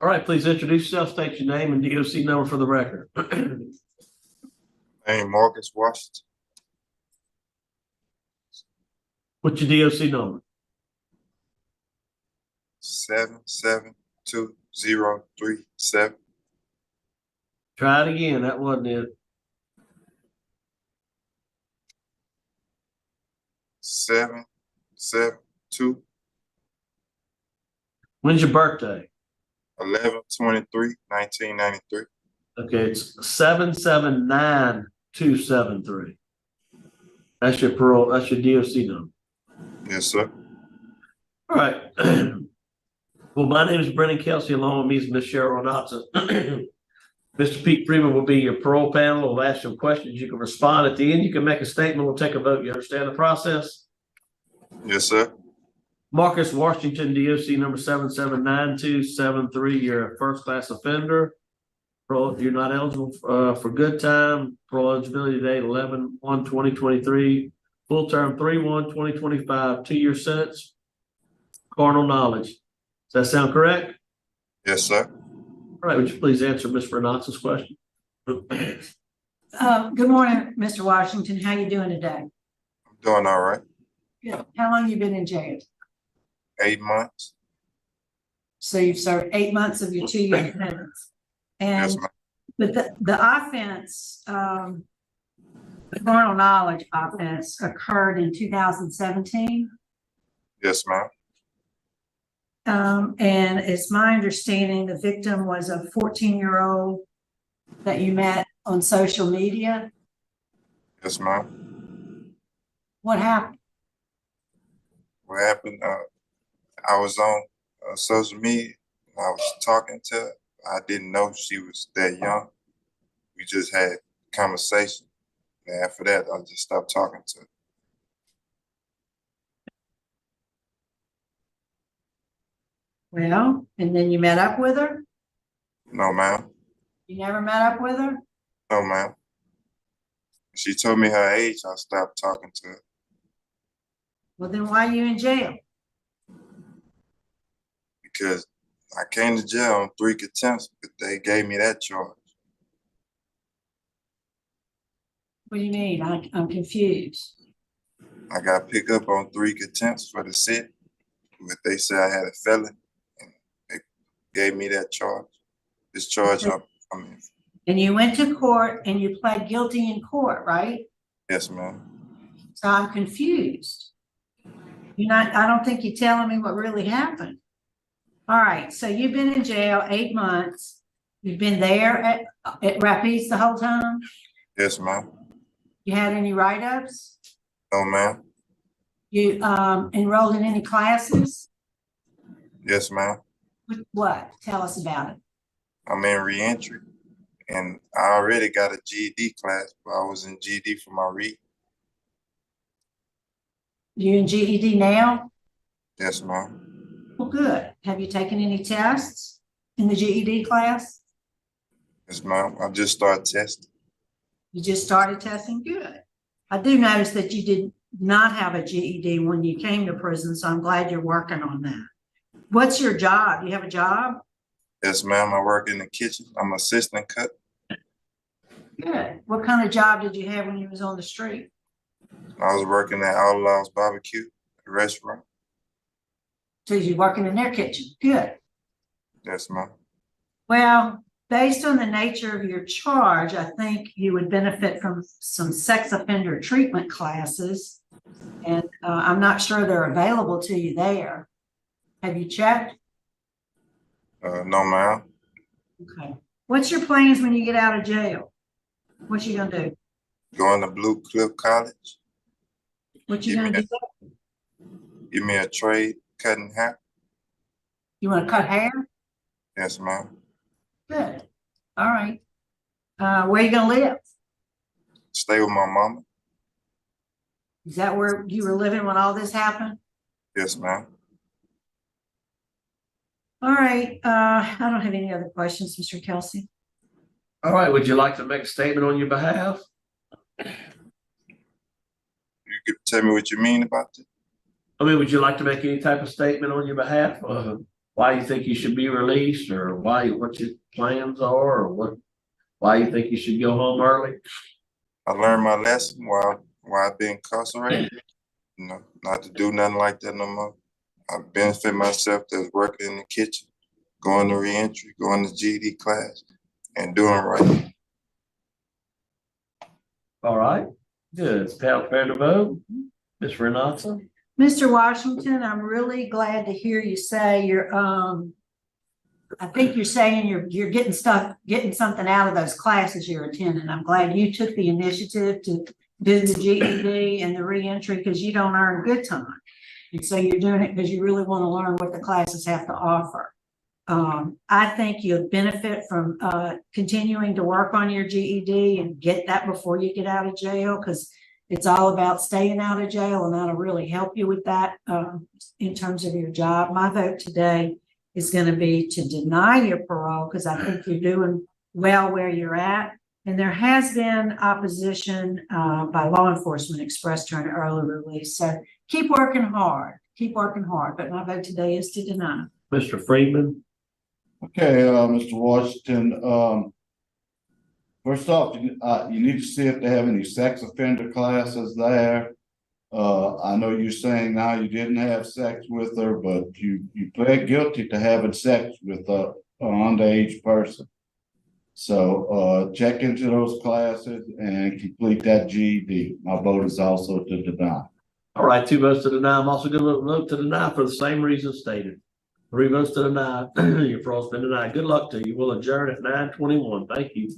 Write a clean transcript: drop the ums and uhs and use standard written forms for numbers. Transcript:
All right, please introduce yourself, state your name and DOC number for the record. Name Markus Washington. What's your DOC number? 772-037. Try it again. That wasn't it. 772. When's your birthday? 11/23/1993. Okay, it's 779-273. That's your parole. That's your DOC number. Yes, sir. All right. Well, my name is Brennan Kelsey. Along with me is Ms. Cheryl Knotson. Mr. Pete Freeman will be your parole panel. We'll ask some questions. You can respond at the end. You can make a statement. We'll take a vote. You understand the process? Yes, sir. Markus Washington DOC number 779273. You're a first-class offender. You're not eligible for good time. Parole eligibility date 11/1/2023. Full term 3/1/2025. 2-year sentence. Carnal knowledge. Does that sound correct? Yes, sir. All right. Would you please answer Ms. Renatz's question? Good morning, Mr. Washington. How you doing today? I'm doing all right. Good. How long you been in jail? 8 months. So you've served 8 months of your 2-year sentence. And Yes, ma'am. but the offense, the carnal knowledge offense occurred in 2017. Yes, ma'am. And it's my understanding the victim was a 14-year-old that you met on social media. Yes, ma'am. What happened? What happened? I was on social media. I was talking to her. I didn't know she was that young. We just had conversation. And after that, I just stopped talking to her. Well, and then you met up with her? No, ma'am. You never met up with her? No, ma'am. She told me her age. I stopped talking to her. Well, then why are you in jail? Because I came to jail on 3 contempts, but they gave me that charge. What do you mean? I'm confused. I got picked up on 3 contempts for the city, but they said I had a felony, and they gave me that charge. This charge, And you went to court and you pled guilty in court, right? yes, ma'am. So I'm confused. I don't think you're telling me what really happened. All right, so you've been in jail 8 months. You've been there at Rapides the whole time? Yes, ma'am. You had any write-ups? No, ma'am. You enrolled in any classes? Yes, ma'am. What? Tell us about it. I'm in reentry, and I already got a GED class, but I was in GED for my reading. You in GED now? Yes, ma'am. Well, good. Have you taken any tests in the GED class? Yes, ma'am. I just started testing. You just started testing? Good. I do notice that you did not have a GED when you came to prison, so I'm glad you're working on that. What's your job? You have a job? Yes, ma'am. I work in the kitchen. I'm assistant cook. Good. What kind of job did you have when you was on the street? I was working at Outlaws Barbecue, a restaurant. So you're working in their kitchen. Good. Yes, ma'am. Well, based on the nature of your charge, I think you would benefit from some sex offender treatment classes. And I'm not sure they're available to you there. Have you checked? No, ma'am. Okay. What's your plans when you get out of jail? What you gonna do? Going to Blue Cliff College. What you gonna do? Give me a trade cutting hair. You wanna cut hair? Yes, ma'am. Good. All right. Where you gonna live? Stay with my mama. Is that where you were living when all this happened? Yes, ma'am. All right. I don't have any other questions, Mr. Kelsey. All right. Would you like to make a statement on your behalf? You could tell me what you mean about that? I mean, would you like to make any type of statement on your behalf? Or why you think you should be released, or what your plans are, or why you think you should go home early? I learned my lesson while I've been incarcerated. You know, not to do nothing like that no more. I benefit myself that's working in the kitchen, going to reentry, going to GED class, and doing right. All right, good. Count fair to vote. Ms. Renata? Mr. Washington, I'm really glad to hear you say I think you're saying you're getting something out of those classes you're attending. I'm glad you took the initiative to do the GED and the reentry, because you don't earn good time. And so you're doing it because you really want to learn what the classes have to offer. I think you'll benefit from continuing to work on your GED and get that before you get out of jail, because it's all about staying out of jail, and that'll really help you with that in terms of your job. My vote today is going to be to deny your parole, because I think you're doing well where you're at. And there has been opposition by law enforcement expressed to an early release. So keep working hard, but my vote today is to deny. Mr. Freeman? Okay, Mr. Washington, first off, you need to see if they have any sex offender classes there. I know you're saying now you didn't have sex with her, but you pled guilty to having sex with an underage person. So check into those classes and complete that GED. My vote is also to deny. All right, 2 votes to deny. I'm also going to vote to deny for the same reason stated. 3 votes to deny. Your parole's been denied. Good luck to you. We'll adjourn at 9:21. Thank you.